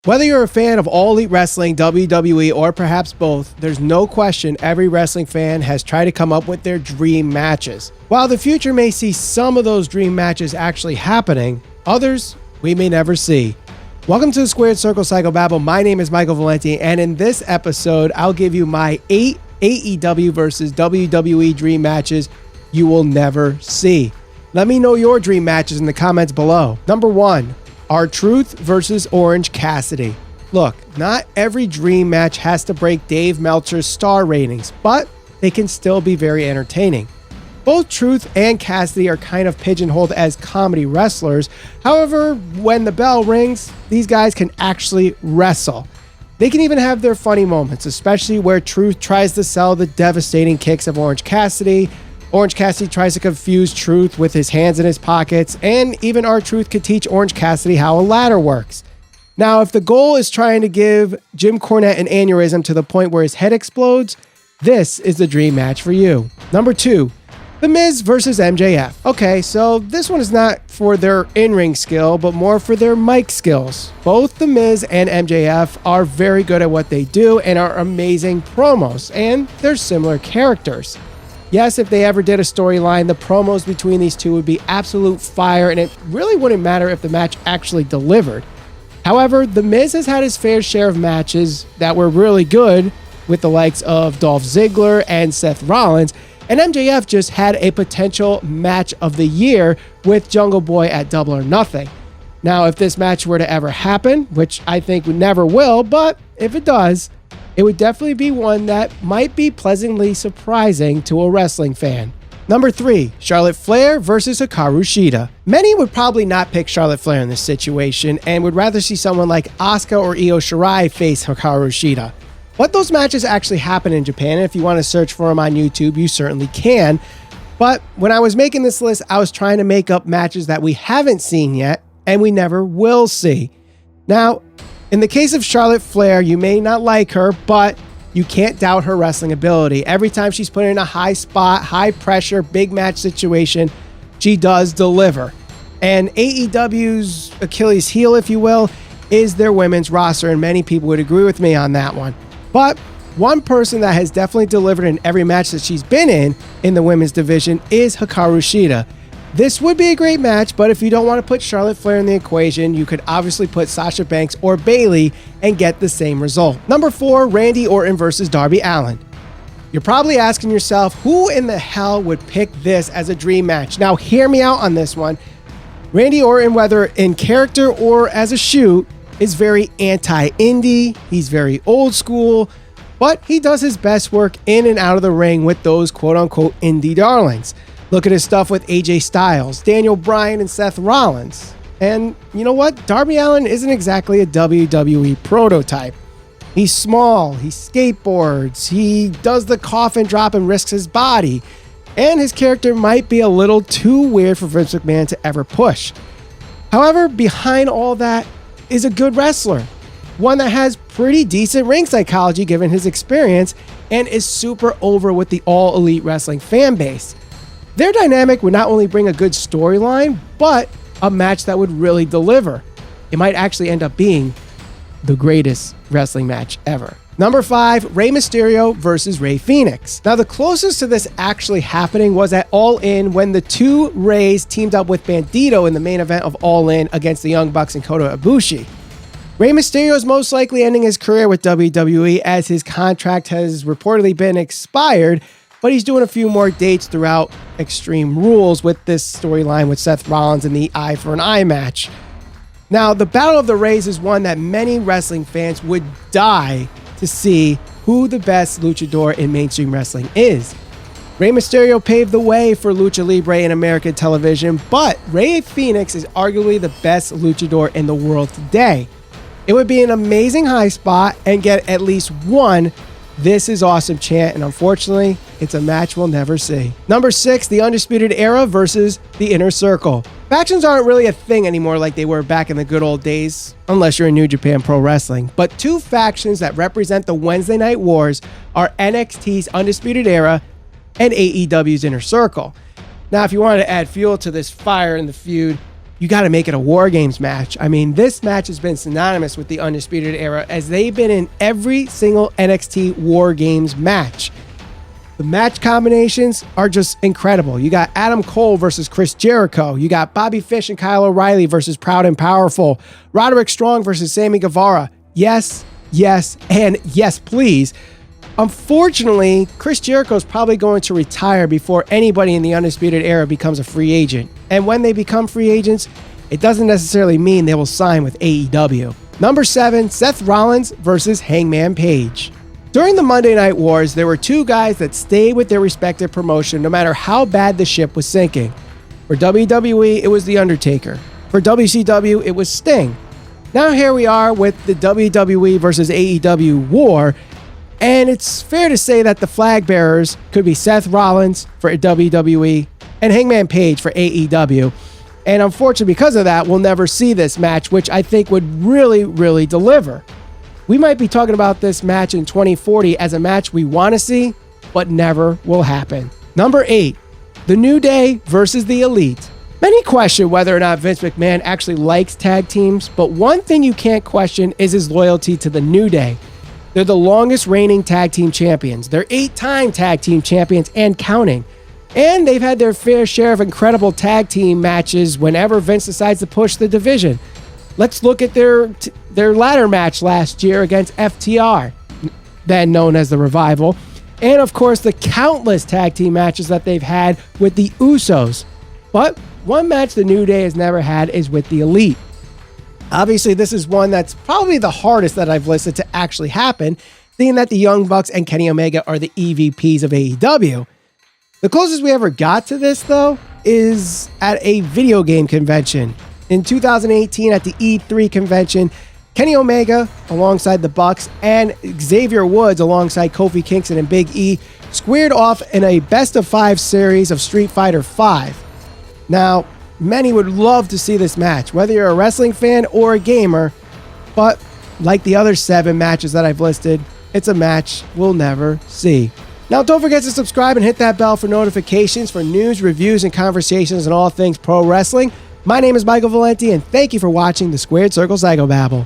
Whether you're a fan of All Elite Wrestling, WWE, or perhaps both, there's no question every wrestling fan has tried to come up with their dream matches. While the future may see some of those dream matches actually happening, others we may never see. Welcome to the Squared Circle Psychobabble. My name is Michael Valenti, and in this episode, I'll give you my 8 AEW versus WWE dream matches you will never see. Let me know your dream matches in the comments below. Number 1. R-Truth versus Orange Cassidy. Look, not every dream match has to break Dave Meltzer's star ratings, but they can still be very entertaining. Both Truth and Cassidy are kind of pigeonholed as comedy wrestlers. However, when the bell rings, these guys can actually wrestle. They can even have their funny moments, especially where Truth tries to sell the devastating kicks of Orange Cassidy. Orange Cassidy tries to confuse Truth with his hands in his pockets, and even R-Truth could teach Orange Cassidy how a ladder works. Now, if the goal is trying to give Jim Cornette an aneurysm to the point where his head explodes, this is the dream match for you. Number 2, The Miz versus MJF. Okay, so this one is not for their in-ring skill, but more for their mic skills. Both The Miz and MJF are very good at what they do and are amazing promos, and they're similar characters. Yes, if they ever did a storyline, the promos between these two would be absolute fire, and it really wouldn't matter if the match actually delivered. However, The Miz has had his fair share of matches that were really good with the likes of Dolph Ziggler and Seth Rollins, and MJF just had a potential match of the year with Jungle Boy at Double or Nothing. Now, if this match were to ever happen, which I think never will, but if it does, it would definitely be one that might be pleasantly surprising to a wrestling fan. Number 3, Charlotte Flair versus Hikaru Shida. Many would probably not pick Charlotte Flair in this situation and would rather see someone like Asuka or Io Shirai face Hikaru Shida. But those matches actually happen in Japan, and if you want to search for them on YouTube, you certainly can. But when I was making this list, I was trying to make up matches that we haven't seen yet and we never will see. Now, in the case of Charlotte Flair, you may not like her, but you can't doubt her wrestling ability. Every time she's put in a high spot, high pressure, big match situation, she does deliver. And AEW's Achilles heel, if you will, is their women's roster, and many people would agree with me on that one. But one person that has definitely delivered in every match that she's been in the women's division is Hikaru Shida. This would be a great match, but if you don't want to put Charlotte Flair in the equation, you could obviously put Sasha Banks or Bayley and get the same result. Number 4, Randy Orton versus Darby Allin. You're probably asking yourself, who in the hell would pick this as a dream match? Now, hear me out on this one. Randy Orton, whether in character or as a shoot, is very anti-indie. He's very old school, but he does his best work in and out of the ring with those quote-unquote indie darlings. Look at his stuff with AJ Styles, Daniel Bryan, and Seth Rollins. And you know what? Darby Allin isn't exactly a WWE prototype. He's small, he skateboards, he does the coffin drop and risks his body. And his character might be a little too weird for Vince McMahon to ever push. However, behind all that is a good wrestler. One that has pretty decent ring psychology given his experience and is super over with the All Elite Wrestling fan base. Their dynamic would not only bring a good storyline, but a match that would really deliver. It might actually end up being the greatest wrestling match ever. Number 5, Rey Mysterio versus Rey Fenix. Now, the closest to this actually happening was at All In when the two Reys teamed up with Bandito in the main event of All In against the Young Bucks and Kota Ibushi. Rey Mysterio is most likely ending his career with WWE as his contract has reportedly been expired, but he's doing a few more dates throughout Extreme Rules with this storyline with Seth Rollins and the Eye for an Eye match. Now, the Battle of the Reys is one that many wrestling fans would die to see who the best luchador in mainstream wrestling is. Rey Mysterio paved the way for Lucha Libre in American television, but Rey Fenix is arguably the best luchador in the world today. It would be an amazing high spot and get at least one "This is awesome" chant, and unfortunately, it's a match we'll never see. Number 6, the Undisputed Era versus the Inner Circle. Factions aren't really a thing anymore like they were back in the good old days, unless you're in New Japan Pro Wrestling. But two factions that represent the Wednesday Night Wars are NXT's Undisputed Era and AEW's Inner Circle. Now, if you wanted to add fuel to this fire in the feud, you got to make it a War Games match. I mean, this match has been synonymous with the Undisputed Era as they've been in every single NXT War Games match. The match combinations are just incredible. You got Adam Cole versus Chris Jericho. You got Bobby Fish and Kyle O'Reilly versus Proud and Powerful. Roderick Strong versus Sammy Guevara. Yes, yes, and yes, please. Unfortunately, Chris Jericho is probably going to retire before anybody in the Undisputed Era becomes a free agent. And when they become free agents, it doesn't necessarily mean they will sign with AEW. Number 7, Seth Rollins versus Hangman Page. During the Monday Night Wars, there were two guys that stayed with their respective promotion no matter how bad the ship was sinking. For WWE, it was The Undertaker. For WCW, it was Sting. Now here we are with the WWE versus AEW war, and it's fair to say that the flag bearers could be Seth Rollins for WWE and Hangman Page for AEW. And unfortunately, because of that, we'll never see this match, which I think would really, really deliver. We might be talking about this match in 2040 as a match we want to see, but never will happen. Number 8, The New Day versus The Elite. Many question whether or not Vince McMahon actually likes tag teams, but one thing you can't question is his loyalty to The New Day. They're the longest reigning tag team champions. They're 8-time tag team champions and counting. And they've had their fair share of incredible tag team matches whenever Vince decides to push the division. Let's look at their ladder match last year against FTR, then known as the Revival. And of course, the countless tag team matches that they've had with the Usos. But one match the New Day has never had is with the Elite. Obviously, this is one that's probably the hardest that I've listed to actually happen, seeing that the Young Bucks and Kenny Omega are the EVPs of AEW. The closest we ever got to this, though, is at a video game convention. In 2018, at the E3 convention, Kenny Omega, alongside the Bucks, and Xavier Woods, alongside Kofi Kingston and Big E, squared off in a best-of-5 series of Street Fighter V. Now, many would love to see this match, whether you're a wrestling fan or a gamer, but like the other 7 matches that I've listed, it's a match we'll never see. Now, don't forget to subscribe and hit that bell for notifications for news, reviews, and conversations on all things pro wrestling. My name is Michael Valenti, and thank you for watching the Squared Circle Psychobabble.